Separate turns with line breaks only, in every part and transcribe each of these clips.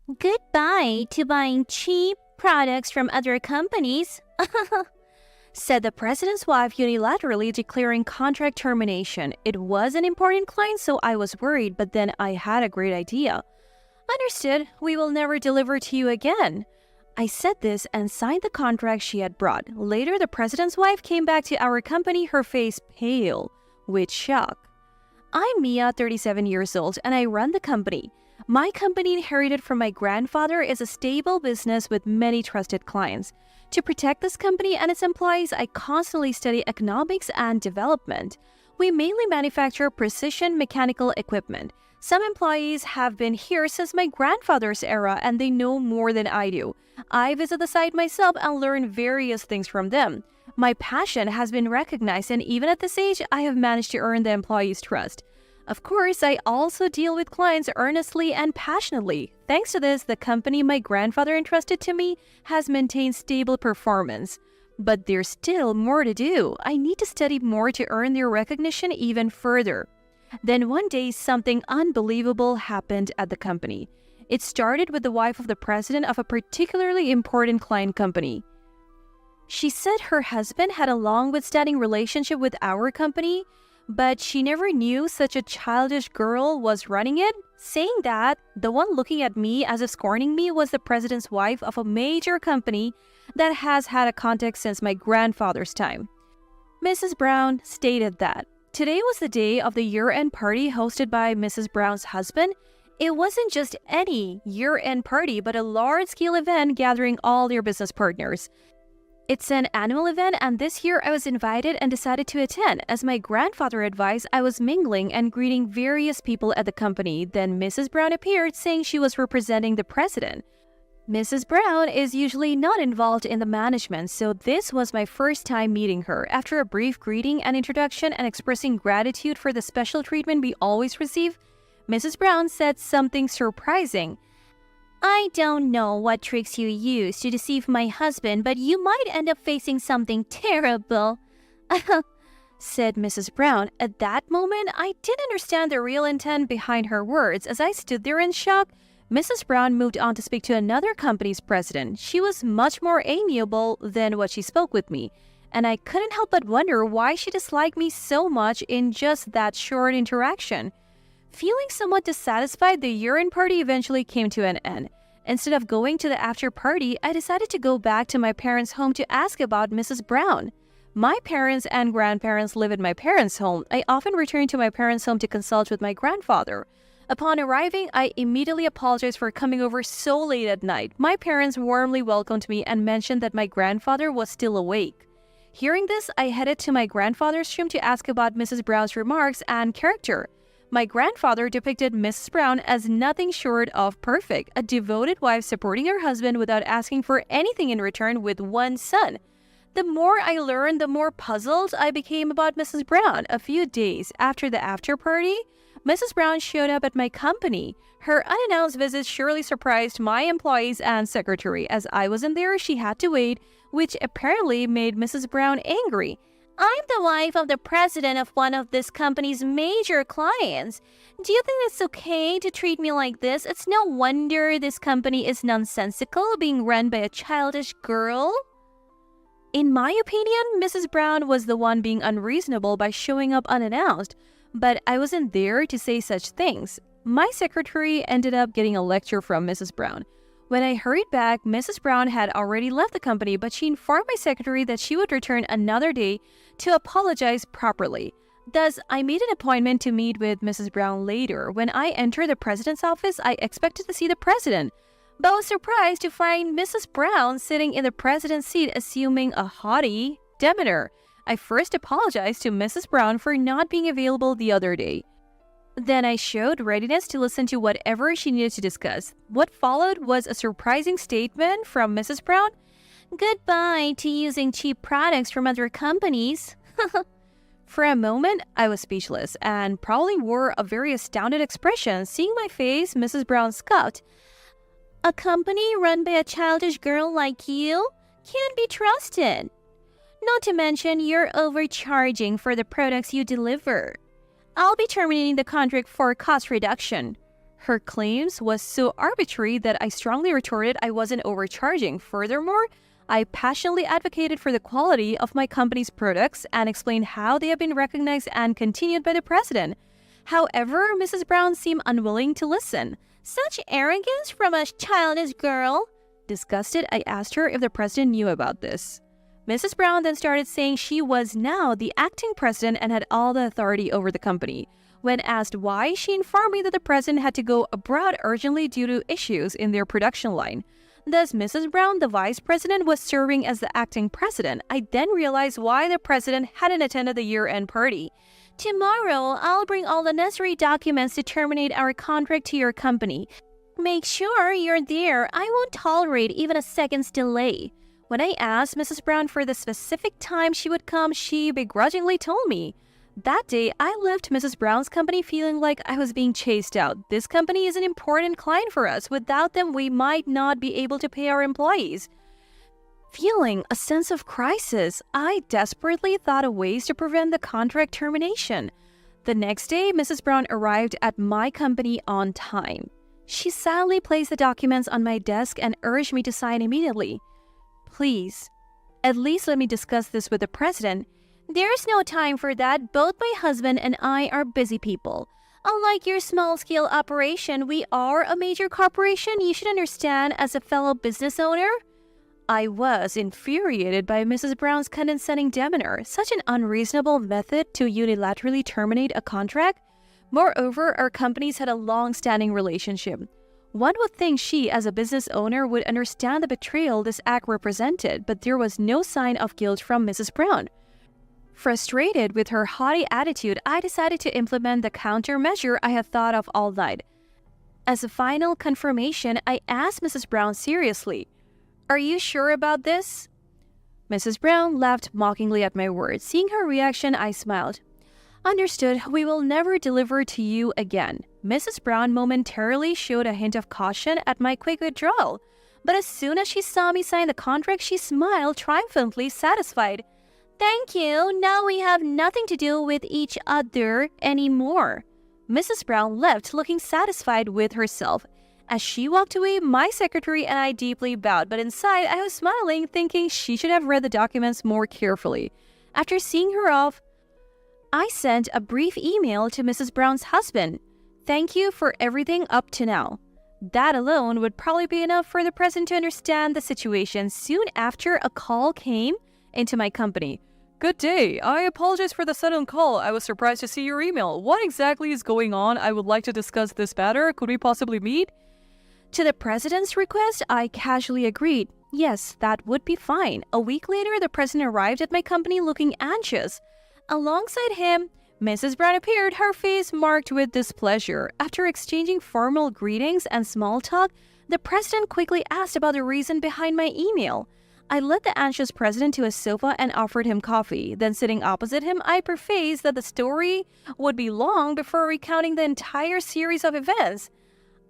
Goodbye to buying cheap products from other companies, said the president's wife unilaterally declaring contract termination. It was an important client, so I was worried, but then I had a great idea. Understood, we will never deliver to you again. I said this and signed the contract she had brought. Later, the president's wife came back to our company, her face pale with shock. I'm Mia, 37 years old, and I run the company. My company, inherited from my grandfather, is a stable business with many trusted clients. To protect this company and its employees, I constantly study economics and development. We mainly manufacture precision mechanical equipment. Some employees have been here since my grandfather's era and they know more than I do. I visit the site myself and learn various things from them. My passion has been recognized, and even at this age, I have managed to earn the employees' trust. Of course, I also deal with clients earnestly and passionately. Thanks to this, the company my grandfather entrusted to me has maintained stable performance. But there's still more to do. I need to study more to earn their recognition even further. Then one day, something unbelievable happened at the company. It started with the wife of the president of a particularly important client company. She said her husband had a long-withstanding relationship with our company, but she never knew such a childish girl was running it. Saying that, the one looking at me as if scorning me was the president's wife of a major company that has had a contact since my grandfather's time. Mrs. Brown stated that today was the day of the year-end party hosted by Mrs. Brown's husband. It wasn't just any year-end party, but a large-scale event gathering all their business partners. It's an annual event, and this year I was invited and decided to attend. As my grandfather advised, I was mingling and greeting various people at the company. Then Mrs. Brown appeared, saying she was representing the president. Mrs. Brown is usually not involved in the management, so this was my first time meeting her. After a brief greeting and introduction and expressing gratitude for the special treatment we always receive, Mrs. Brown said something surprising. I don't know what tricks you use to deceive my husband, but you might end up facing something terrible, said Mrs. Brown. At that moment, I didn't understand the real intent behind her words. As I stood there in shock, Mrs. Brown moved on to speak to another company's president. She was much more amiable than what she spoke with me, and I couldn't help but wonder why she disliked me so much in just that short interaction. Feeling somewhat dissatisfied, the year-end party eventually came to an end. Instead of going to the after-party, I decided to go back to my parents' home to ask about Mrs. Brown. My parents and grandparents live at my parents' home. I often return to my parents' home to consult with my grandfather. Upon arriving, I immediately apologized for coming over so late at night. My parents warmly welcomed me and mentioned that my grandfather was still awake. Hearing this, I headed to my grandfather's room to ask about Mrs. Brown's remarks and character. My grandfather depicted Mrs. Brown as nothing short of perfect, a devoted wife supporting her husband without asking for anything in return with one son. The more I learned, the more puzzled I became about Mrs. Brown. A few days after the after-party, Mrs. Brown showed up at my company. Her unannounced visit surely surprised my employees and secretary. As I wasn't there, she had to wait, which apparently made Mrs. Brown angry. I'm the wife of the president of one of this company's major clients. Do you think it's okay to treat me like this? It's no wonder this company is nonsensical, being run by a childish girl. In my opinion, Mrs. Brown was the one being unreasonable by showing up unannounced, but I wasn't there to say such things. My secretary ended up getting a lecture from Mrs. Brown. When I hurried back, Mrs. Brown had already left the company, but she informed my secretary that she would return another day to apologize properly. Thus, I made an appointment to meet with Mrs. Brown later. When I entered the president's office, I expected to see the president, but was surprised to find Mrs. Brown sitting in the president's seat, assuming a haughty demeanor. I first apologized to Mrs. Brown for not being available the other day. Then I showed readiness to listen to whatever she needed to discuss. What followed was a surprising statement from Mrs. Brown. Goodbye to using cheap products from other companies. For a moment, I was speechless and probably wore a very astounded expression. Seeing my face, Mrs. Brown scoffed. A company run by a childish girl like you can't be trusted. Not to mention, you're overcharging for the products you deliver. I'll be terminating the contract for cost reduction. Her claims was so arbitrary that I strongly retorted I wasn't overcharging. Furthermore, I passionately advocated for the quality of my company's products and explained how they have been recognized and continued by the president. However, Mrs. Brown seemed unwilling to listen. Such arrogance from a childish girl. Disgusted, I asked her if the president knew about this. Mrs. Brown then started saying she was now the acting president and had all the authority over the company. When asked why, she informed me that the president had to go abroad urgently due to issues in their production line. Thus, Mrs. Brown, the vice president, was serving as the acting president. I then realized why the president hadn't attended the year-end party. Tomorrow, I'll bring all the necessary documents to terminate our contract to your company. Make sure you're there. I won't tolerate even a second's delay. When I asked Mrs. Brown for the specific time she would come, she begrudgingly told me. That day, I left Mrs. Brown's company feeling like I was being chased out. This company is an important client for us. Without them, we might not be able to pay our employees. Feeling a sense of crisis, I desperately thought of ways to prevent the contract termination. The next day, Mrs. Brown arrived at my company on time. She sadly placed the documents on my desk and urged me to sign immediately. Please, at least let me discuss this with the president. There's no time for that. Both my husband and I are busy people. Unlike your small-scale operation, we are a major corporation. You should understand as a fellow business owner. I was infuriated by Mrs. Brown's condescending demeanor, such an unreasonable method to unilaterally terminate a contract. Moreover, our companies had a long-standing relationship. One would think she, as a business owner, would understand the betrayal this act represented, but there was no sign of guilt from Mrs. Brown. Frustrated with her haughty attitude, I decided to implement the countermeasure I had thought of all night. As a final confirmation, I asked Mrs. Brown seriously, "Are you sure about this?" Mrs. Brown laughed mockingly at my words. Seeing her reaction, I smiled. "Understood. We will never deliver to you again." Mrs. Brown momentarily showed a hint of caution at my quick withdrawal, but as soon as she saw me sign the contract, she smiled triumphantly satisfied. "Thank you. Now we have nothing to do with each other anymore." Mrs. Brown left looking satisfied with herself. As she walked away, my secretary and I deeply bowed, but inside I was smiling, thinking she should have read the documents more carefully. After seeing her off, I sent a brief email to Mrs. Brown's husband. "Thank you for everything up to now." That alone would probably be enough for the president to understand the situation. Soon after, a call came into my company. "Good day. I apologize for the sudden call. I was surprised to see your email. What exactly is going on? I would like to discuss this matter. Could we possibly meet?" To the president's request, I casually agreed. Yes, that would be fine. A week later, the president arrived at my company looking anxious. Alongside him, Mrs. Brown appeared, her face marked with displeasure. After exchanging formal greetings and small talk, the president quickly asked about the reason behind my email. I led the anxious president to a sofa and offered him coffee. Then sitting opposite him, I prefaced that the story would be long before recounting the entire series of events.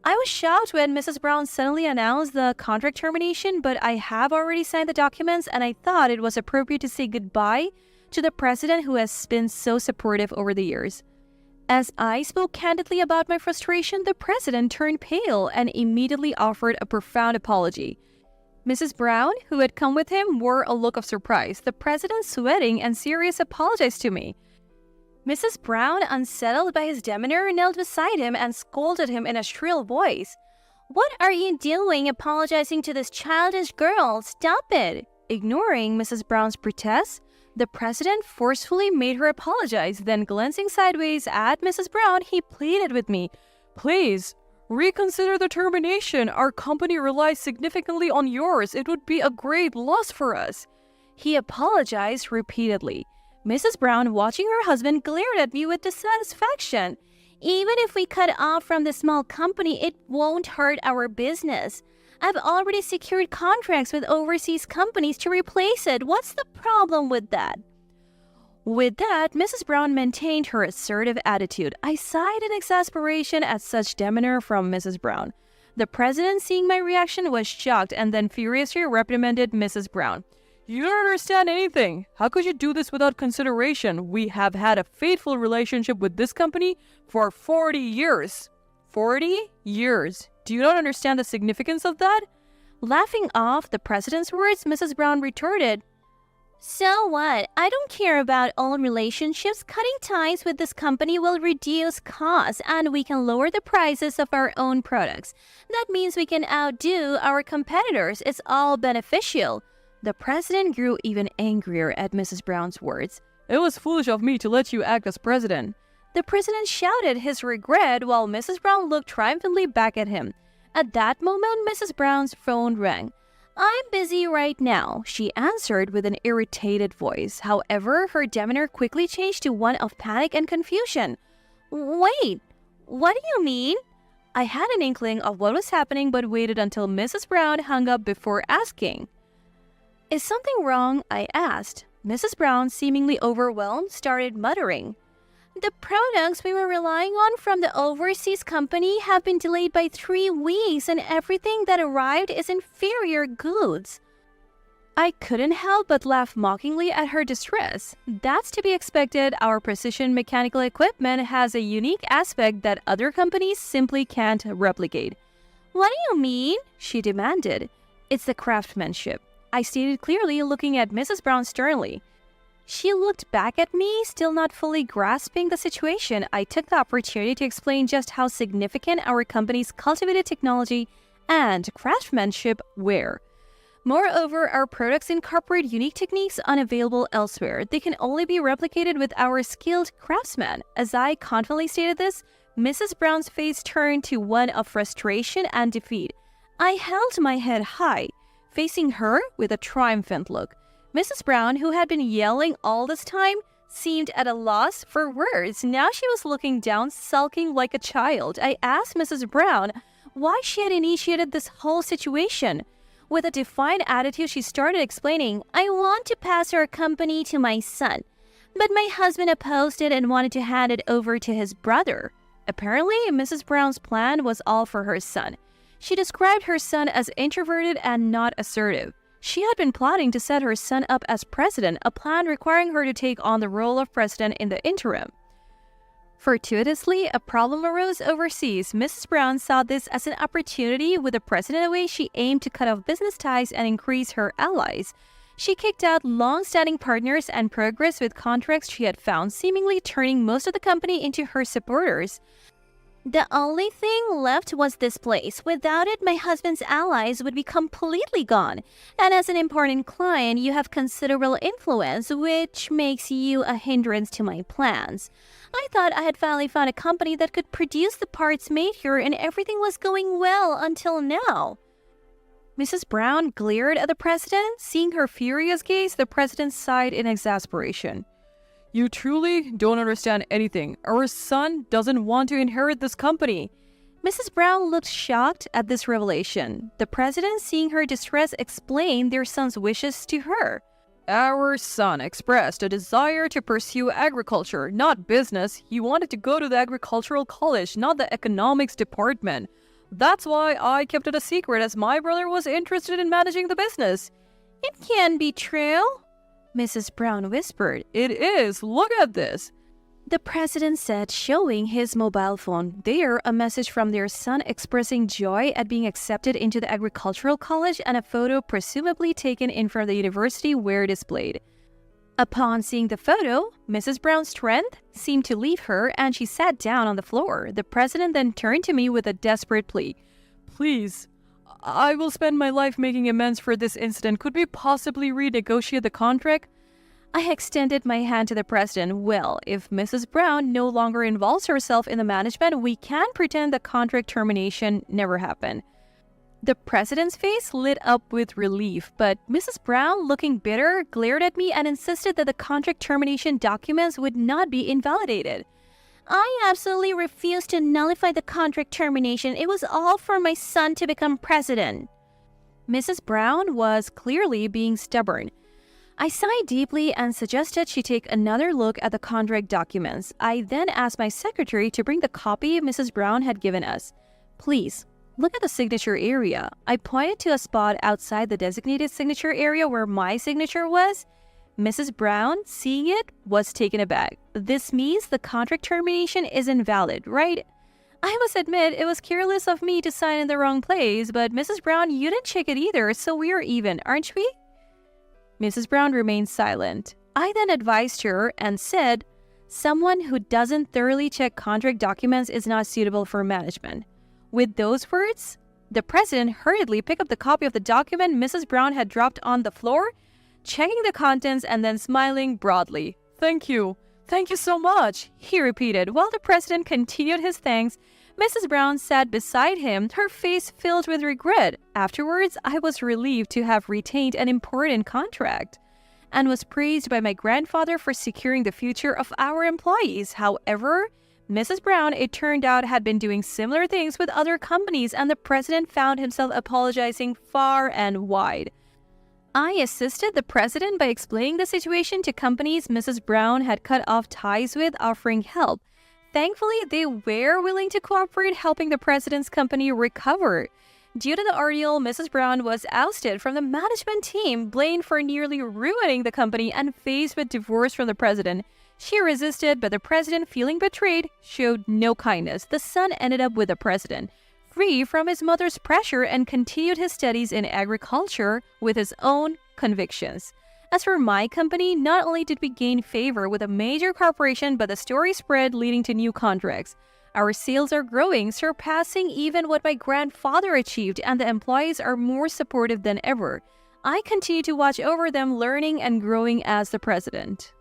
I was shocked when Mrs. Brown suddenly announced the contract termination, but I have already signed the documents and I thought it was appropriate to say goodbye to the president who has been so supportive over the years. As I spoke candidly about my frustration, the president turned pale and immediately offered a profound apology. Mrs. Brown, who had come with him, wore a look of surprise. The president, sweating and serious, apologized to me. Mrs. Brown, unsettled by his demeanor, knelt beside him and scolded him in a shrill voice. "What are you doing apologizing to this childish girl? Stop it!" Ignoring Mrs. Brown's protests, the president forcefully made her apologize. Then, glancing sideways at Mrs. Brown, he pleaded with me, "Please, reconsider the termination. Our company relies significantly on yours. It would be a great loss for us." He apologized repeatedly. Mrs. Brown, watching her husband, glared at me with dissatisfaction. "Even if we cut off from the small company, it won't hurt our business. I've already secured contracts with overseas companies to replace it. What's the problem with that?" With that, Mrs. Brown maintained her assertive attitude. I sighed in exasperation at such demeanor from Mrs. Brown. The president, seeing my reaction, was shocked and then furiously reprimanded Mrs. Brown. "You don't understand anything. How could you do this without consideration? We have had a faithful relationship with this company for 40 years. 40 years. Do you not understand the significance of that? Laughing off the president's words, Mrs. Brown retorted, "So what? I don't care about old relationships. Cutting ties with this company will reduce costs and we can lower the prices of our own products. That means we can outdo our competitors. It's all beneficial." The president grew even angrier at Mrs. Brown's words. "It was foolish of me to let you act as president." The president shouted his regret while Mrs. Brown looked triumphantly back at him. At that moment, Mrs. Brown's phone rang. "I'm busy right now," she answered with an irritated voice. However, her demeanor quickly changed to one of panic and confusion. "Wait, what do you mean?" I had an inkling of what was happening but waited until Mrs. Brown hung up before asking. "Is something wrong?" I asked. Mrs. Brown, seemingly overwhelmed, started muttering. "The products we were relying on from the overseas company have been delayed by 3 weeks and everything that arrived is inferior goods." I couldn't help but laugh mockingly at her distress. That's to be expected. Our precision mechanical equipment has a unique aspect that other companies simply can't replicate. "What do you mean?" she demanded. "It's the craftsmanship," I stated clearly, looking at Mrs. Brown sternly. She looked back at me, still not fully grasping the situation. I took the opportunity to explain just how significant our company's cultivated technology and craftsmanship were. Moreover, our products incorporate unique techniques unavailable elsewhere. They can only be replicated with our skilled craftsmen. As I confidently stated this, Mrs. Brown's face turned to one of frustration and defeat. I held my head high, facing her with a triumphant look. Mrs. Brown, who had been yelling all this time, seemed at a loss for words. Now she was looking down, sulking like a child. I asked Mrs. Brown why she had initiated this whole situation. With a defiant attitude, she started explaining, "I want to pass our company to my son, but my husband opposed it and wanted to hand it over to his brother." Apparently, Mrs. Brown's plan was all for her son. She described her son as introverted and not assertive. She had been plotting to set her son up as president, a plan requiring her to take on the role of president in the interim. Fortuitously, a problem arose overseas. Mrs. Brown saw this as an opportunity. With the president away, she aimed to cut off business ties and increase her allies. She kicked out long-standing partners and progressed with contracts she had found, seemingly turning most of the company into her supporters. "The only thing left was this place. Without it, my husband's allies would be completely gone. And as an important client, you have considerable influence, which makes you a hindrance to my plans. I thought I had finally found a company that could produce the parts made here and everything was going well until now." Mrs. Brown glared at the president. Seeing her furious gaze, the president sighed in exasperation. "You truly don't understand anything. Our son doesn't want to inherit this company." Mrs. Brown looked shocked at this revelation. The president, seeing her distress, explained their son's wishes to her. "Our son expressed a desire to pursue agriculture, not business. He wanted to go to the agricultural college, not the economics department. That's why I kept it a secret, as my brother was interested in managing the business." "It can't be true," Mrs. Brown whispered. "It is. Look at this," the president said, showing his mobile phone. There, a message from their son expressing joy at being accepted into the agricultural college and a photo presumably taken in front of the university where displayed. Upon seeing the photo, Mrs. Brown's strength seemed to leave her and she sat down on the floor. The president then turned to me with a desperate plea. "Please, I will spend my life making amends for this incident. Could we possibly renegotiate the contract?" I extended my hand to the president. "Well, if Mrs. Brown no longer involves herself in the management, we can pretend the contract termination never happened." The president's face lit up with relief, but Mrs. Brown, looking bitter, glared at me and insisted that the contract termination documents would not be invalidated. "I absolutely refuse to nullify the contract termination. It was all for my son to become president." Mrs. Brown was clearly being stubborn. I sighed deeply and suggested she take another look at the contract documents. I then asked my secretary to bring the copy Mrs. Brown had given us. "Please, look at the signature area." I pointed to a spot outside the designated signature area where my signature was. Mrs. Brown, seeing it, was taken aback. "This means the contract termination is invalid, right?" I must admit, it was careless of me to sign in the wrong place, but Mrs. Brown, you didn't check it either, so we're even, aren't we? Mrs. Brown remained silent. I then advised her and said, someone who doesn't thoroughly check contract documents is not suitable for management. With those words, the president hurriedly picked up the copy of the document Mrs. Brown had dropped on the floor, checking the contents and then smiling broadly. Thank you. Thank you so much, he repeated. While the president continued his thanks, Mrs. Brown sat beside him, her face filled with regret. Afterwards, I was relieved to have retained an important contract and was praised by my grandfather for securing the future of our employees. However, Mrs. Brown, it turned out, had been doing similar things with other companies, and the president found himself apologizing far and wide. I assisted the president by explaining the situation to companies Mrs. Brown had cut off ties with, offering help. Thankfully, they were willing to cooperate, helping the president's company recover. Due to the ordeal, Mrs. Brown was ousted from the management team, blamed for nearly ruining the company, and faced with divorce from the president. She resisted, but the president, feeling betrayed, showed no kindness. The son ended up with the president, free from his mother's pressure, and continued his studies in agriculture with his own convictions. As for my company, not only did we gain favor with a major corporation, but the story spread, leading to new contracts. Our sales are growing, surpassing even what my grandfather achieved, and the employees are more supportive than ever. I continue to watch over them, learning and growing as the president.